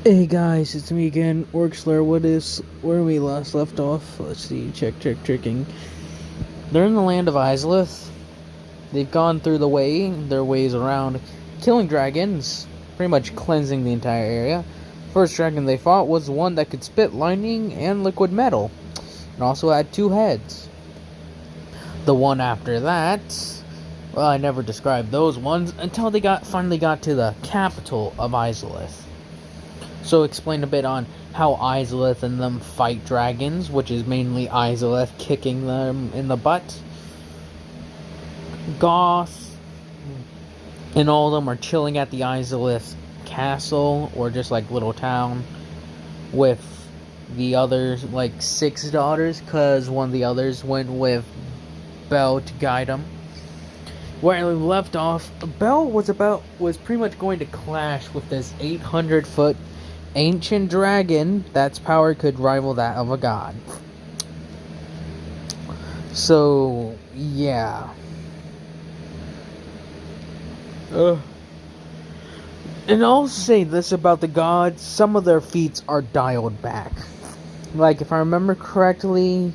Hey guys, it's me again, Orkslayer. What is where we last left off? Let's see, checking. They're in the land of Izalith. They've gone through their ways around killing dragons, pretty much cleansing the entire area. First dragon they fought was one that could spit lightning and liquid metal, and also had two heads. The one after that, well, I never described those ones until they finally got to the capital of Izalith. So explain a bit on how Izalith and them fight dragons, which is mainly Izalith kicking them in the butt. Goth and all of them are chilling at the Izalith castle, or just like little town, with the other like 6 daughters, because one of the others went with Belle to guide them. Where we left off, Belle was pretty much going to clash with this 800-foot ancient dragon that's power could rival that of a god. So, yeah. And I'll say this about the gods, some of their feats are dialed back. Like, if I remember correctly,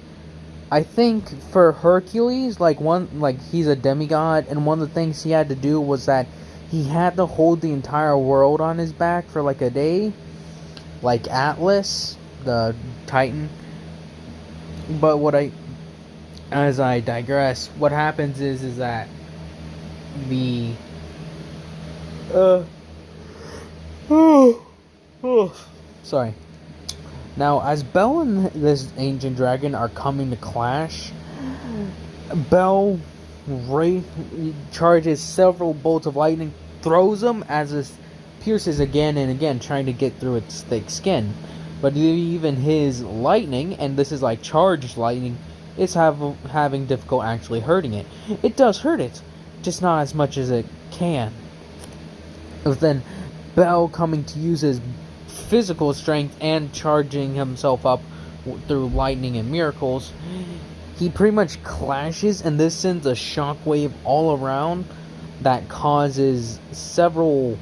I think for Hercules, he's a demigod, and one of the things he had to do was that he had to hold the entire world on his back for like a day. Like Atlas, the Titan. But as I digress, what happens is that the sorry. Now, as Belle and this ancient dragon are coming to clash, Belle charges several bolts of lightning, throws them as this pierces again and again, trying to get through its thick skin. But even his lightning, and this is like charged lightning, is having difficult actually hurting it. It does hurt it, just not as much as it can. But then Belle coming to use his physical strength and charging himself up through lightning and miracles, he pretty much clashes, and this sends a shockwave all around that causes several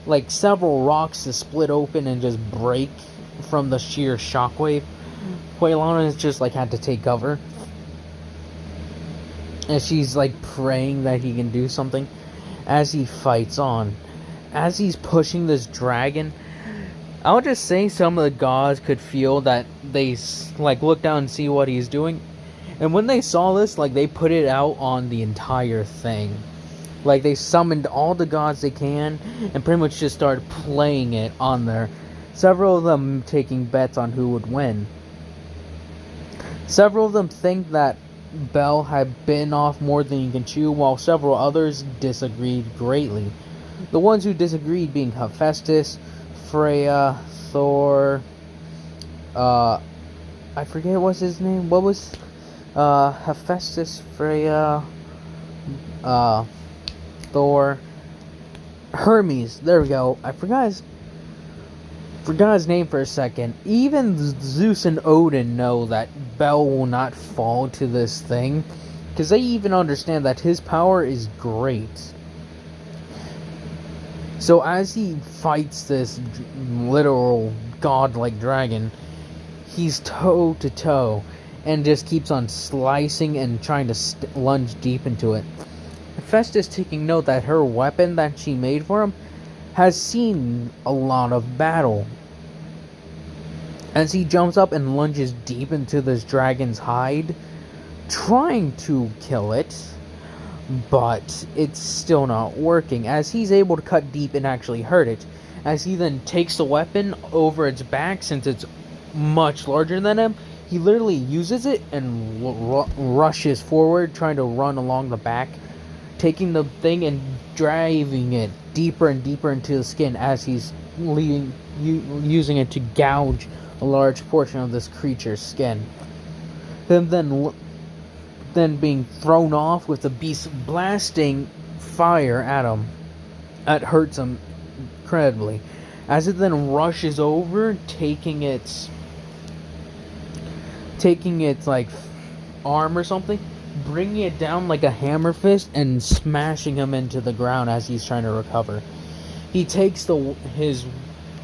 rocks to split open and just break from the sheer shockwave. Quailana just had to take cover, and she's praying that he can do something as he fights on. As he's pushing this dragon, I'll just say some of the gods could feel that they look down and see what he's doing, and when they saw this, they put it out on the entire thing. They summoned all the gods they can and pretty much just started playing it on there. Several of them taking bets on who would win. Several of them think that Belle had bitten off more than you can chew, while several others disagreed greatly. The ones who disagreed being Hephaestus, Freya, Thor, I forget what's his name. What was Hephaestus, Freya, Thor, Hermes. There we go. I forgot his name for a second. Even Zeus and Odin know that Belle will not fall to this thing, because they even understand that his power is great. So as he fights this literal godlike dragon, he's toe to toe and just keeps on slicing and trying to lunge deep into it. Hephaestus taking note that her weapon that she made for him has seen a lot of battle. As he jumps up and lunges deep into this dragon's hide, trying to kill it, but it's still not working, as he's able to cut deep and actually hurt it. As he then takes the weapon over its back, since it's much larger than him, he literally uses it and rushes forward, trying to run along the back, taking the thing and driving it deeper and deeper into the skin as he's using it to gouge a large portion of this creature's skin. Then being thrown off with the beast blasting fire at him. That hurts him incredibly. As it then rushes over, taking its arm or something, bringing it down like a hammer fist and smashing him into the ground as he's trying to recover. He takes his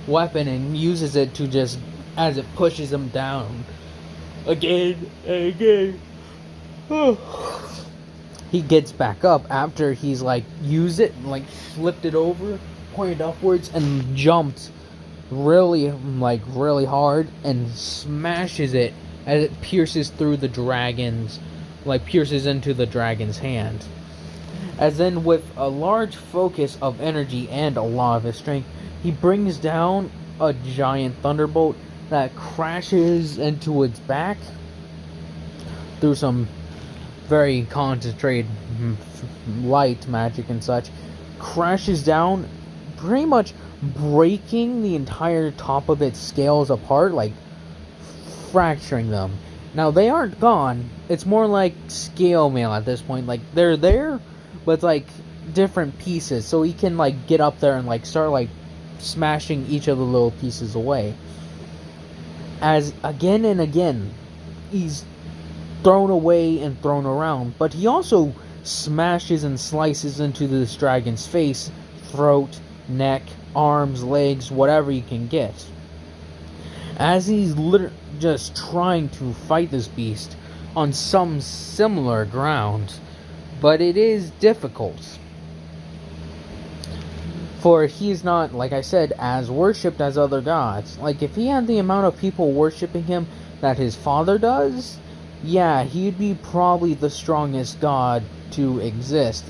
weapon and uses it to just as it pushes him down again and again. He gets back up after he's like used it, like flipped it over, pointed upwards, and jumped really hard and smashes it as it pierces through the dragon's, like pierces into the dragon's hand. As then with a large focus of energy and a lot of his strength, he brings down a giant thunderbolt that crashes into its back through some very concentrated light magic and such, crashes down, pretty much breaking the entire top of its scales apart, like fracturing them. Now they aren't gone, it's more like scale mail at this point, like they're there, but it's like different pieces, so he can like get up there and like start like smashing each of the little pieces away. As again and again, he's thrown away and thrown around, but he also smashes and slices into this dragon's face, throat, neck, arms, legs, whatever he can get. As he's just trying to fight this beast on some similar ground, but it is difficult. For he's not, like I said, as worshipped as other gods. Like, if he had the amount of people worshipping him that his father does, yeah, he'd be probably the strongest god to exist.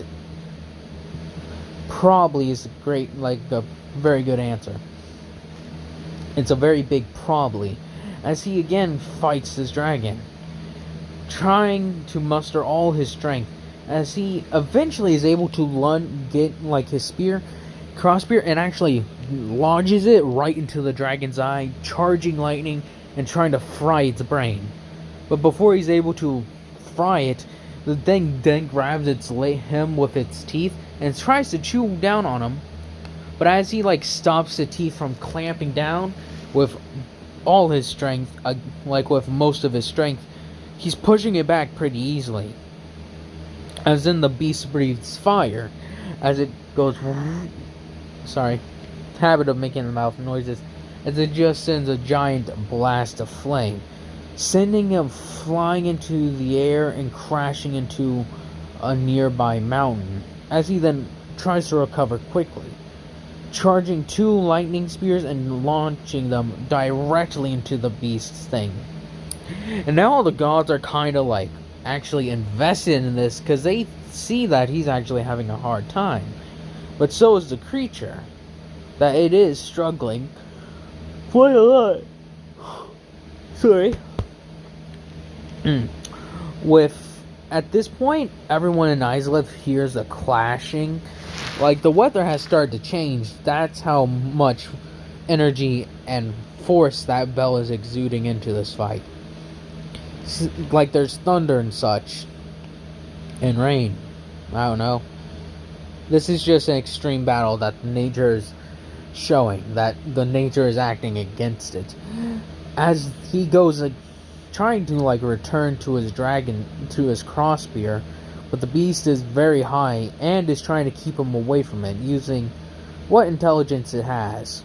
Probably is a great, like, a very good answer. It's a very big probably, as he again fights this dragon, trying to muster all his strength, as he eventually is able to get, like, his crossbeer, and actually lodges it right into the dragon's eye, charging lightning and trying to fry its brain. But before he's able to fry it, the thing then grabs him with its teeth and tries to chew down on him. But as he like stops the teeth from clamping down with all his strength, like with most of his strength, he's pushing it back pretty easily. As then the beast breathes fire as it goes. Sorry, habit of making the mouth noises. As it just sends a giant blast of flame, sending him flying into the air and crashing into a nearby mountain, as he then tries to recover quickly, charging 2 lightning spears and launching them directly into the beast's thing. And now all the gods are kind of like actually invested in this, because they see that he's actually having a hard time, but so is the creature, that it is struggling quite a lot. Sorry. With, at this point, everyone in Islip hears the clashing. Like, the weather has started to change. That's how much energy and force that bell is exuding into this fight. Like, there's thunder and such. And rain. I don't know. This is just an extreme battle that nature is showing. That the nature is acting against it. As he goes trying to like return to his dragon, to his crossbeer, but the beast is very high and is trying to keep him away from it, using what intelligence it has,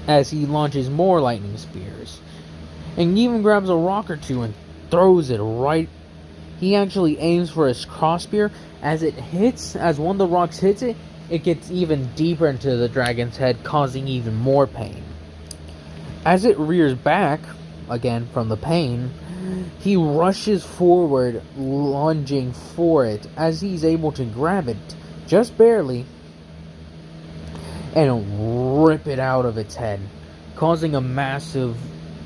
as he launches more lightning spears, and even grabs a rock or two and throws it right. He actually aims for his crossbeer. As it hits, as one of the rocks hits it, it gets even deeper into the dragon's head, causing even more pain. As it rears back again from the pain, he rushes forward, lunging for it, as he's able to grab it just barely and rip it out of its head, causing a massive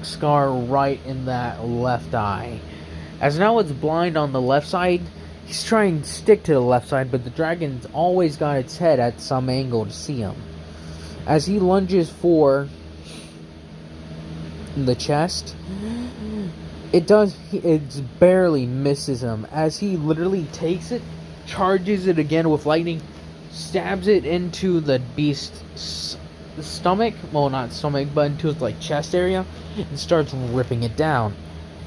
scar right in that left eye. As now it's blind on the left side, he's trying to stick to the left side, but the dragon's always got its head at some angle to see him. As he lunges for the chest, it barely misses him, as he literally takes it, charges it again with lightning, stabs it into the beast's stomach, well, not stomach, but into his like chest area, and starts ripping it down.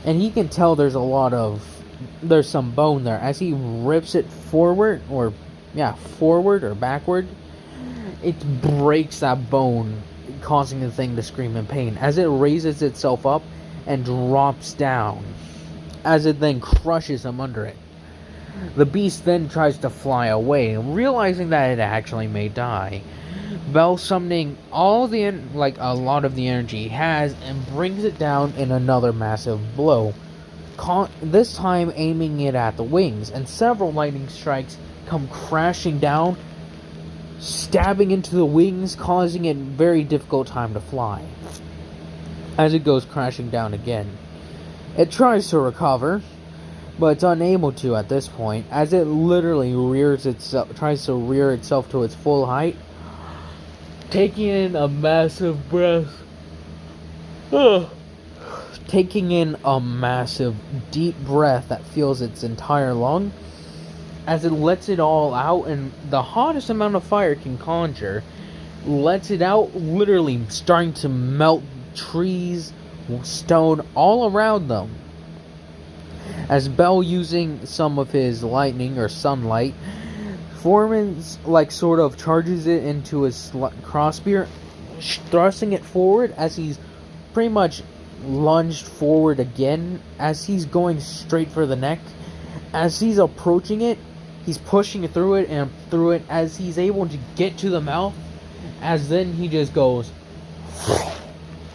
And he can tell there's some bone there, as he rips it forward or backward, it breaks that bone, causing the thing to scream in pain as it raises itself up and drops down, as it then crushes him under it. The beast then tries to fly away, realizing that it actually may die. Bell summoning a lot of the energy he has and brings it down in another massive blow, this time aiming it at the wings, and several lightning strikes come crashing down, stabbing into the wings, causing it a very difficult time to fly. As it goes crashing down again, it tries to recover, but it's unable to at this point, as it literally tries to rear itself to its full height, taking in a massive breath. Taking in a massive, deep breath that fills its entire lung, as it lets it all out, and the hottest amount of fire can conjure, lets it out, literally starting to melt trees, stone, all around them. As Bell, using some of his lightning or sunlight, Foreman's sort of charges it into his crossbeam, thrusting it forward as he's pretty much lunged forward again, as he's going straight for the neck. As he's approaching it, he's pushing through it as he's able to get to the mouth, as then he just goes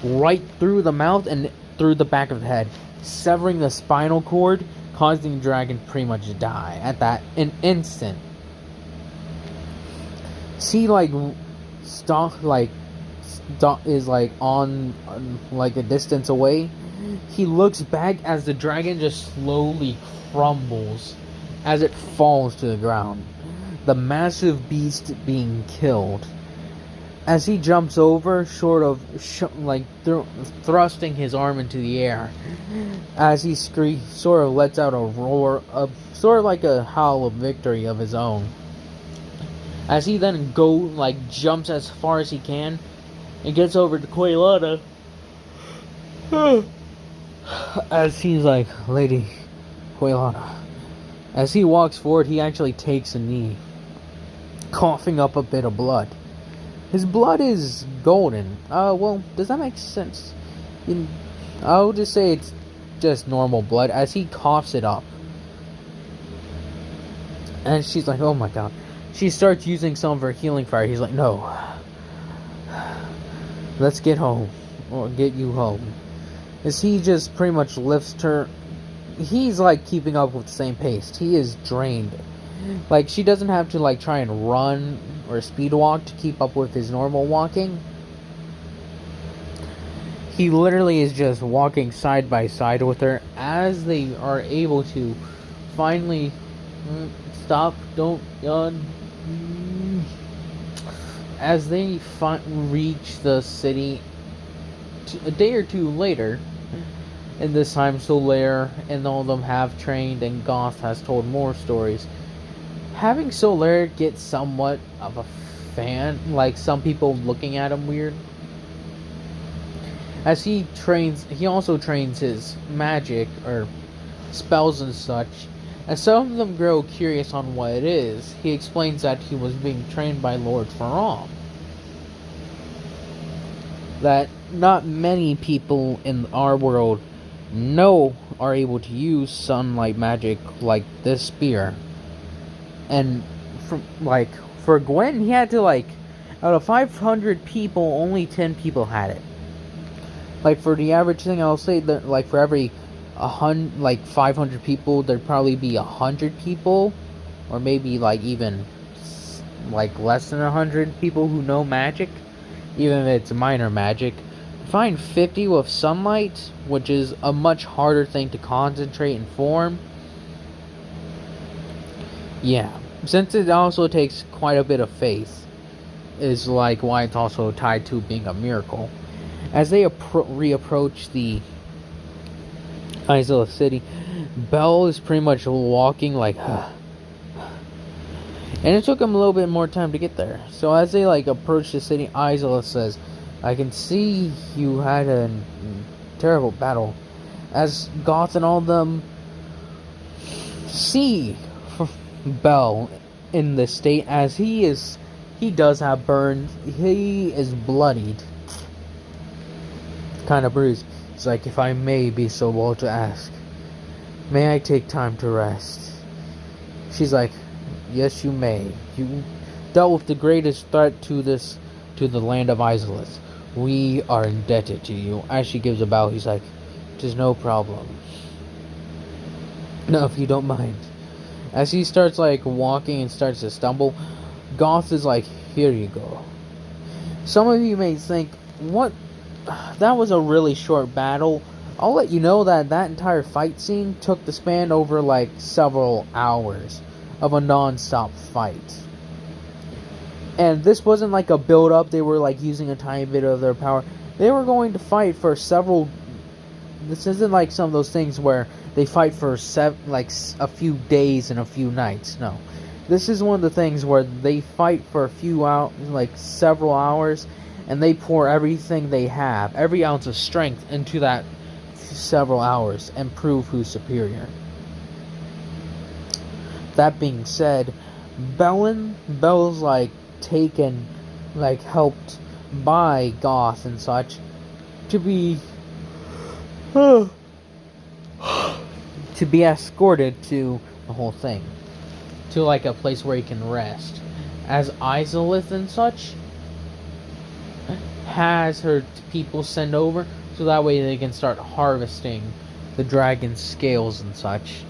right through the mouth and through the back of the head, severing the spinal cord, causing the dragon pretty much to die at that an instant. See, is on a distance away. He looks back as the dragon just slowly crumbles as it falls to the ground, the massive beast being killed. As he jumps over, thrusting his arm into the air, as he sort of lets out a roar, sort of like a howl of victory of his own. As he then jumps as far as he can, and gets over to Quaylana, as he's like, "Lady Quaylana." As he walks forward, he actually takes a knee, coughing up a bit of blood. His blood is golden. Well, does that make sense? I'll just say it's just normal blood, as he coughs it up. And she's like, "Oh my god." She starts using some of her healing fire. He's like, "No. Let's get home. Or get you home." As he just pretty much lifts her. He's keeping up with the same pace. He is drained. She doesn't have to try and run or speed walk to keep up with his normal walking. He literally is just walking side by side with her, as they are able to finally stop, don't yawn. As they reach the city a day or two later, and this time Solaire and all of them have trained, and Goth has told more stories. Having Solaire get somewhat of a fan, some people looking at him weird. As he also trains his magic or spells and such. As some of them grow curious on what it is, he explains that he was being trained by Lord Faram. That not many people in our world are able to use sunlight magic like this spear. And for Gwen, he had to out of 500 people, only 10 people had it. For the average thing, I'll say that for every 500 people, there'd probably be 100 people, or maybe even less than 100 people who know magic, even if it's minor magic. Find 50 with sunlight, which is a much harder thing to concentrate and form. Yeah, since it also takes quite a bit of faith, is why it's also tied to being a miracle. As they reapproach the Isla City, Bell is pretty much walking and it took him a little bit more time to get there. So as they approach the city, Isla says, "I can see you had a terrible battle." As Goth and all of them see Bell in this state, as he he does have burns. He is bloodied, kind of bruised. He's like, if I may be so bold to ask, may I take time to rest? She's like, yes, you may. You dealt with the greatest threat to the land of Isolith. We are indebted to you. As she gives a bow, he's like, it is no problem. No, if you don't mind. As he starts like walking and starts to stumble, Goth is like, here you go. Some of you may think, what? That was a really short battle. I'll let you know that entire fight scene took the span over like several hours of a non-stop fight. And this wasn't like a build-up. They were like using a tiny bit of their power. They were going to fight for several. This isn't like some of those things where they fight for a few days and a few nights. No, this is one of the things where they fight for a few hours, like several hours, and they pour everything they have, every ounce of strength, into that several hours and prove who's superior. That being said, Belle's like taken, like helped by Goth and such to be escorted to the whole thing, to like a place where he can rest, as Isolith and such has her people send over, so that way they can start harvesting the dragon's scales and such.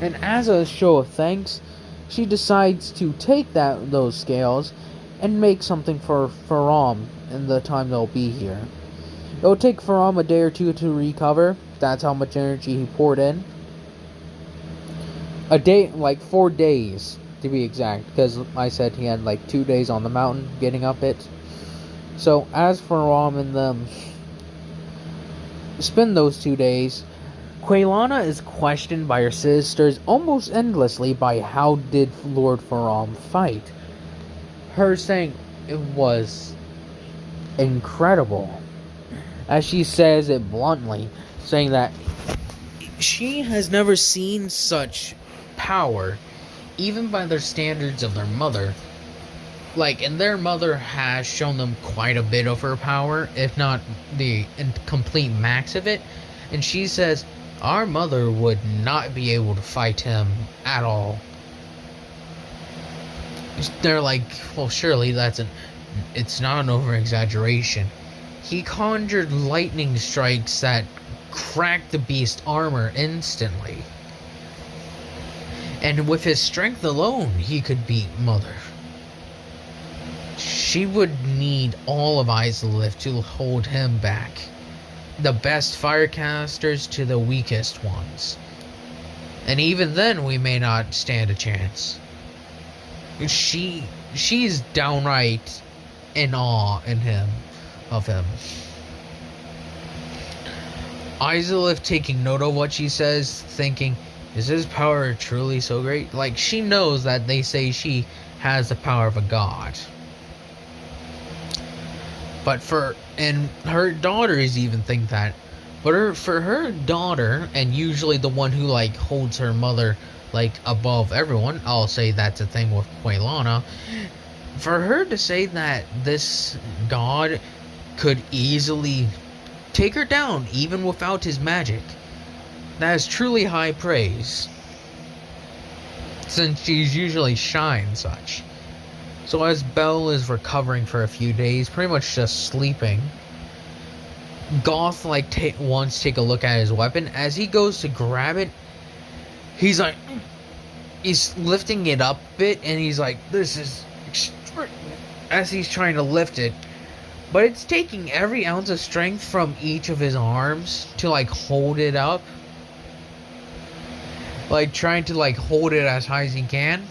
And as a show of thanks, she decides to take those scales and make something for Faram in the time they'll be here. It'll take Faram a day or two to recover. That's how much energy he poured in. A day, like 4 days to be exact, because I said he had like 2 days on the mountain getting up it. So as Faram and them spend those 2 days, Quaylana is questioned by her sisters almost endlessly by how did Lord Faram fight. Her saying it was incredible, as she says it bluntly, saying that she has never seen such power, even by their standards of their mother. And their mother has shown them quite a bit of her power, if not the complete max of it. And she says, our mother would not be able to fight him at all. They're like, well, surely it's not an over-exaggeration. He conjured lightning strikes that cracked the beast's armor instantly. And with his strength alone, he could beat Mother. She would need all of Isolith to hold him back. The best firecasters to the weakest ones. And even then, we may not stand a chance. She's downright in awe of him. Isolith taking note of what she says, thinking, is his power truly so great? Like, she knows that they say she has the power of a god. And her daughters even think that. But for her daughter, and usually the one who like holds her mother like above everyone, I'll say that's a thing with Quaylana. For her to say that this god could easily take her down even without his magic, that is truly high praise, since she's usually shy and such. So as Belle is recovering for a few days, pretty much just sleeping, Goth wants to take a look at his weapon. As he goes to grab it, he's lifting it up a bit, and he's like, this is as he's trying to lift it, but it's taking every ounce of strength from each of his arms to hold it up, trying to hold it as high as he can.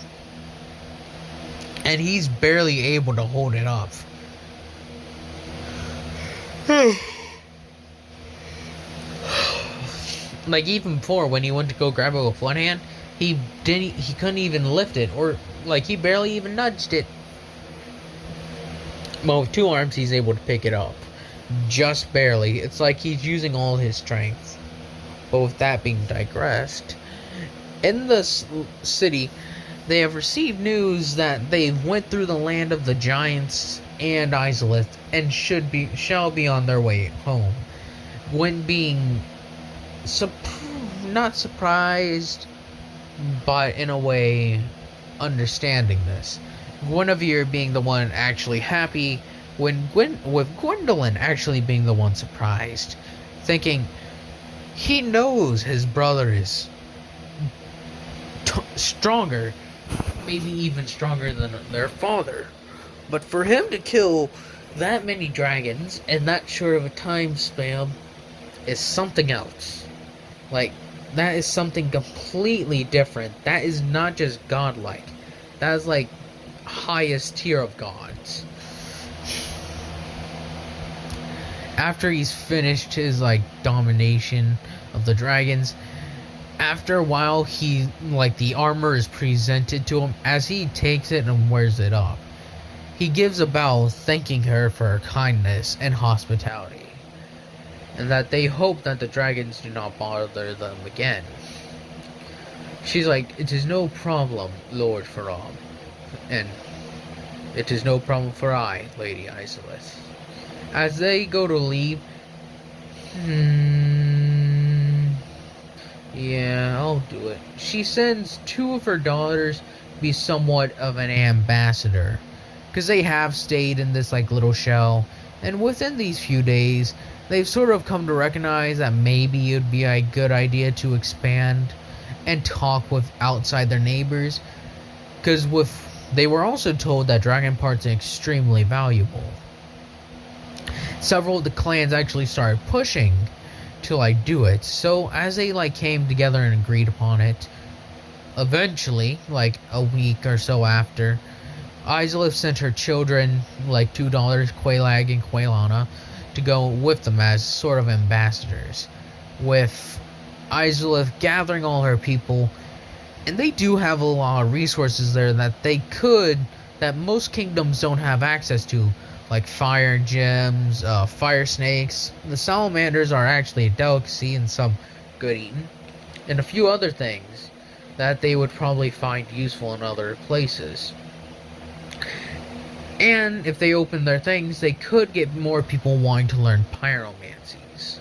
And he's barely able to hold it up. Even before, when he went to go grab it with one hand, he couldn't even lift it, or he barely even nudged it. Well, with two arms, he's able to pick it up. Just barely. It's like he's using all his strength. But with that being digressed, in this city, They have received news that they went through the land of the giants and Izalith and shall be on their way home. Gwen being not surprised, but in a way understanding this. Guinevere being the one actually happy, with Gwendolyn actually being the one surprised, thinking he knows his brother is stronger, maybe even stronger than their father. But for him to kill that many dragons in that short of a time span is something else. Like, that is something completely different. That is not just godlike. That is like highest tier of gods. After he's finished his like domination of the dragons, after a while he the armor is presented to him. As he takes it and wears it up, he gives a bow thanking her for her kindness and hospitality, and that they hope that the dragons do not bother them again. She's like, "It is no problem, Lord Faram, and it is no problem for I, Lady Izalith." As they go to leave, yeah, I'll do it. She sends two of her daughters to be somewhat of an ambassador, because they have stayed in this little shell, and within these few days, they've sort of come to recognize that maybe it would be a good idea to expand and talk with outside their neighbors, because they were also told that dragon parts are extremely valuable. Several of the clans actually started pushing to do it. So as they came together and agreed upon it, eventually, a week or so after, Izalith sent her children, two daughters, Quelaag and Quelana, to go with them as sort of ambassadors, with Izalith gathering all her people. And they do have a lot of resources there that most kingdoms don't have access to, like fire gems, fire snakes. The salamanders are actually a delicacy and some good eating, and a few other things that they would probably find useful in other places. And if they open their things, they could get more people wanting to learn pyromancies.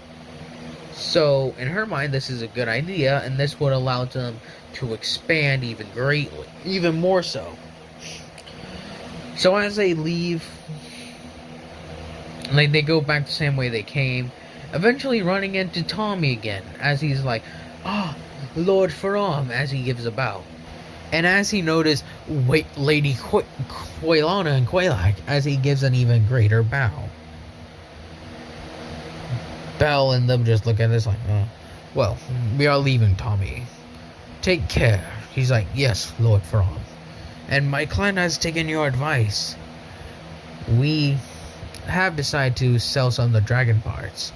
So in her mind, this is a good idea, and this would allow them to expand even more so. So as they leave, they go back the same way they came, eventually running into Tommy again, as he's like, "Ah, oh, Lord Faram," as he gives a bow. And as he noticed Lady Quelana and Quelaag, as he gives an even greater bow. Belle and them just look at this well, we are leaving, Tommy. Take care. He's like, "Yes, Lord Faram. And my clan has taken your advice. We have decided to sell some of the dragon parts,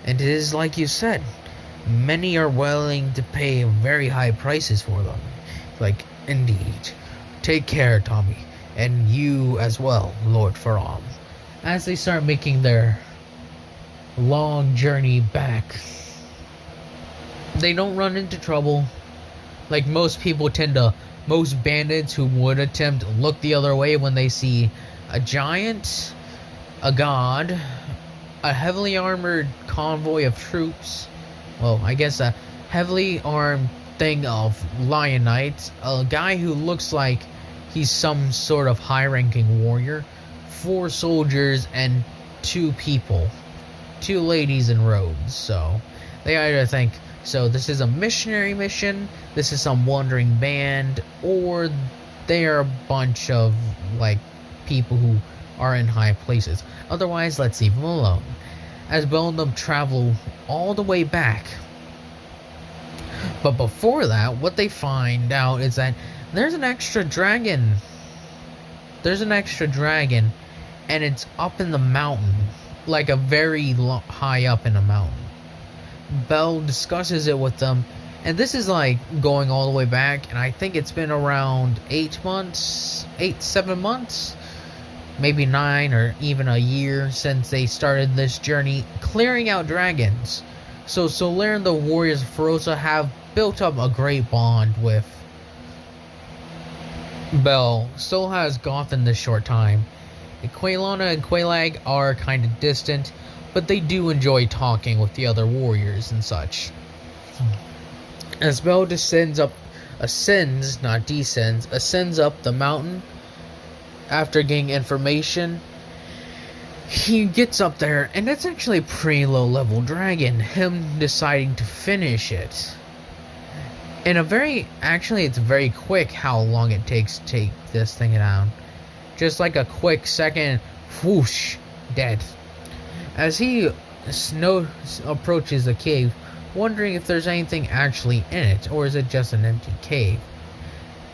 and it is like you said, many are willing to pay very high prices for them." Indeed. Take care, Tommy, and you as well, Lord Faram. As they start making their long journey back, they don't run into trouble. Most bandits who would attempt look the other way when they see a giant, a god, a heavily armored convoy of troops, well, I guess a heavily armed thing of lion knights, a guy who looks like he's some sort of high-ranking warrior, 4 soldiers, and 2 people, 2 ladies in robes. So they either think, so this is a missionary mission, this is some wandering band, or they are a bunch of people who are in high places. Otherwise, let's leave them alone. As Belle and them travel all the way back. But before that, what they find out is that there's an extra dragon. And it's up in the mountain, a very high up in a mountain. Belle discusses it with them, and this is going all the way back, and I think it's been around 7 months, maybe 9 or even a year since they started this journey clearing out dragons. So Solaire and the warriors of Feroza have built up a great bond with Bell still has Goth in this short time. Quaylana and Quaylag are kind of distant, but they do enjoy talking with the other warriors and such. As Bell ascends up the mountain after getting information, he gets up there, and it's actually a pretty low level dragon, him deciding to finish it. It's very quick how long it takes to take this thing down. Just like a quick second, whoosh, dead. As he approaches the cave, wondering if there's anything actually in it, or is it just an empty cave.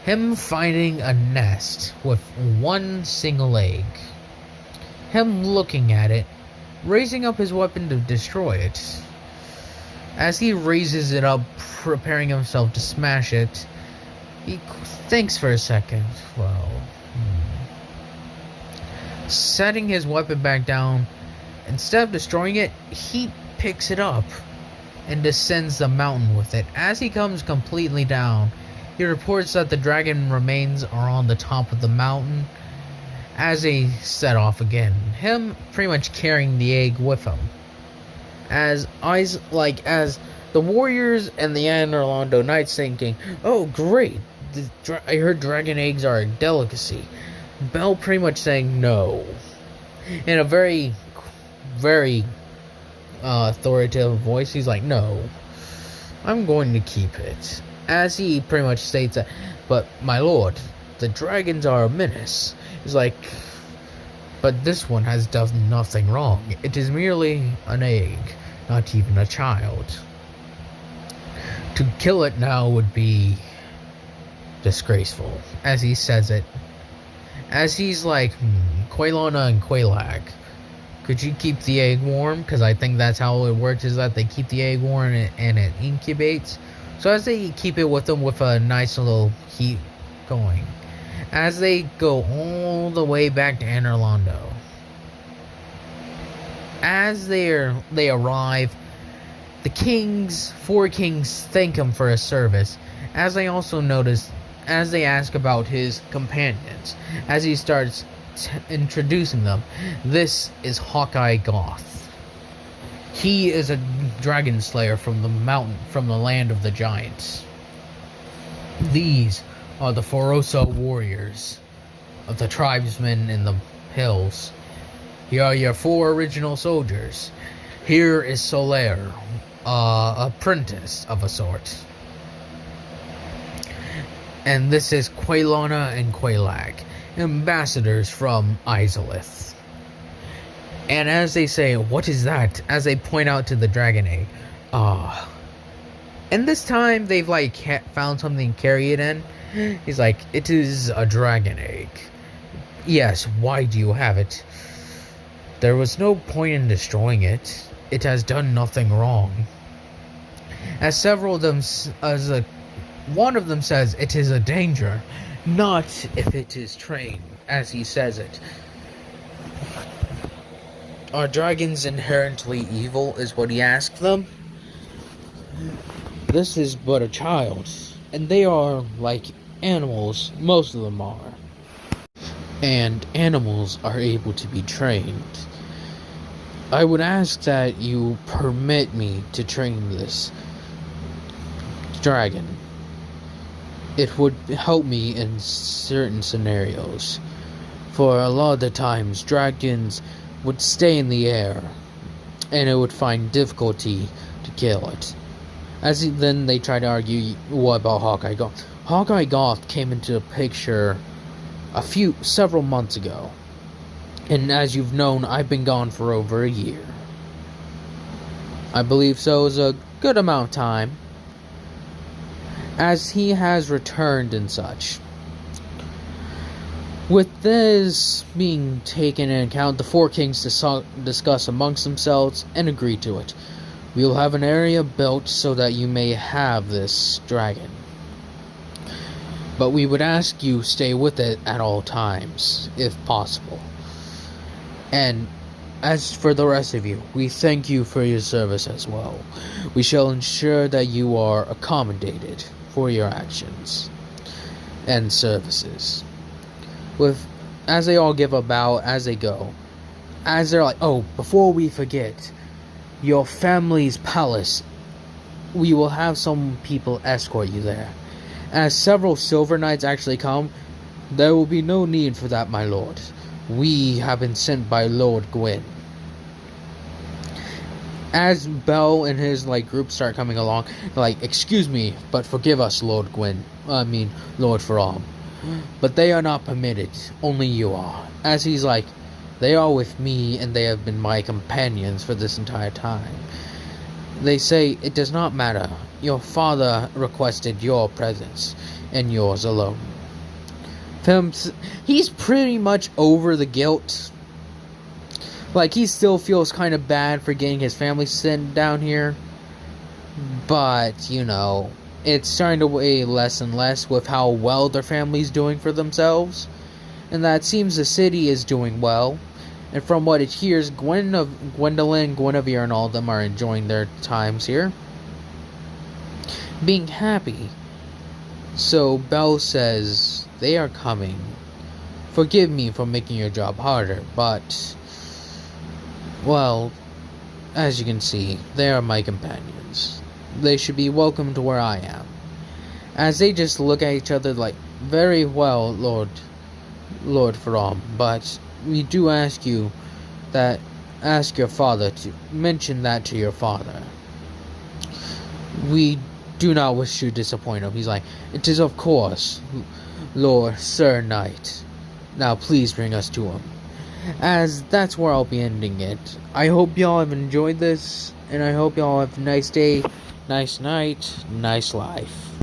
Him finding a nest with one single egg. Him looking at it, raising up his weapon to destroy it. As he raises it up, preparing himself to smash it, he thinks for a second. Setting his weapon back down, instead of destroying it, he picks it up and descends the mountain with it. As he comes completely down, he reports that the dragon remains are on the top of the mountain as they set off again, him pretty much carrying the egg with him. As the warriors and the Anor Londo knights thinking, "Oh great, I heard dragon eggs are a delicacy." Bell pretty much saying no, in a very, very authoritative voice. He's like, "No, I'm going to keep it." As he pretty much states that, "But my lord, the dragons are a menace." He's like, "But this one has done nothing wrong. It is merely an egg, not even a child. To kill it now would be disgraceful," as he says it. As he's like, "Quaylana and Quaylag, could you keep the egg warm?" Because I think that's how it works, is that they keep the egg warm and it incubates. So as they keep it with them with a nice little heat going, as they go all the way back to Anor Londo. As they arrive, the four kings thank him for his service, as they also notice, as they ask about his companions, as he starts introducing them. This is Hawkeye Goth. He is a dragon slayer from the land of the giants. These are the Foroso warriors of the tribesmen in the hills. Here are your 4 original soldiers. Here is Solaire, apprentice of a sort. And this is Quaylana and Quaylag, ambassadors from Izalith. And as they say, "What is that?" as they point out to the dragon egg. And this time they've found something to carry it in. He's like, "It is a dragon egg." "Yes, why do you have it?" "There was no point in destroying it. It has done nothing wrong." As several of them, one of them says, "It is a danger, not if it is trained," as he says it. "Are dragons inherently evil?" is what he asked them. "This is but a child, and they are like animals, most of them are. And animals are able to be trained. I would ask that you permit me to train this dragon. It would help me in certain scenarios. For a lot of the times, dragons would stay in the air, and it would find difficulty to kill it." Then they try to argue, "What about Hawkeye Goth?" Hawkeye Goth came into the picture several months ago. And as you've known, I've been gone for over a year. I believe so is a good amount of time, as he has returned and such. With this being taken into account, the 4 kings discuss amongst themselves and agree to it. "We will have an area built so that you may have this dragon. But we would ask you stay with it at all times, if possible. And as for the rest of you, we thank you for your service as well. We shall ensure that you are accommodated for your actions and services." with as they all give a bow as they go. As they're like, oh, before we forget, your family's palace, we will have some people escort you there. As several silver knights actually come, there will be no need for that, my lord. We have been sent by Lord Gwyn. As Bell and his group start coming along, excuse me, but forgive us, Lord Gwyn. Lord Faram. But they are not permitted. Only you are. As he's like, they are with me, and they have been my companions for this entire time. They say it does not matter. Your father requested your presence, and yours alone. He's pretty much over the guilt. He still feels kind of bad for getting his family sent down here. But, it's starting to weigh less and less with how well their family's doing for themselves. And that seems the city is doing well. And from what it hears, Gwendolyn, Guinevere, and all of them are enjoying their times here. Being happy. So Belle says, they are coming. Forgive me for making your job harder, but... well, as you can see, they are my companions. They should be welcome to where I am. As they just look at each other very well, Lord Faram, but we do ask your father to mention that to your father. We do not wish to disappoint him. He's like, it is of course, Lord Sir Knight. Now please bring us to him. As that's where I'll be ending it. I hope y'all have enjoyed this, and I hope y'all have a nice day, nice night, nice life.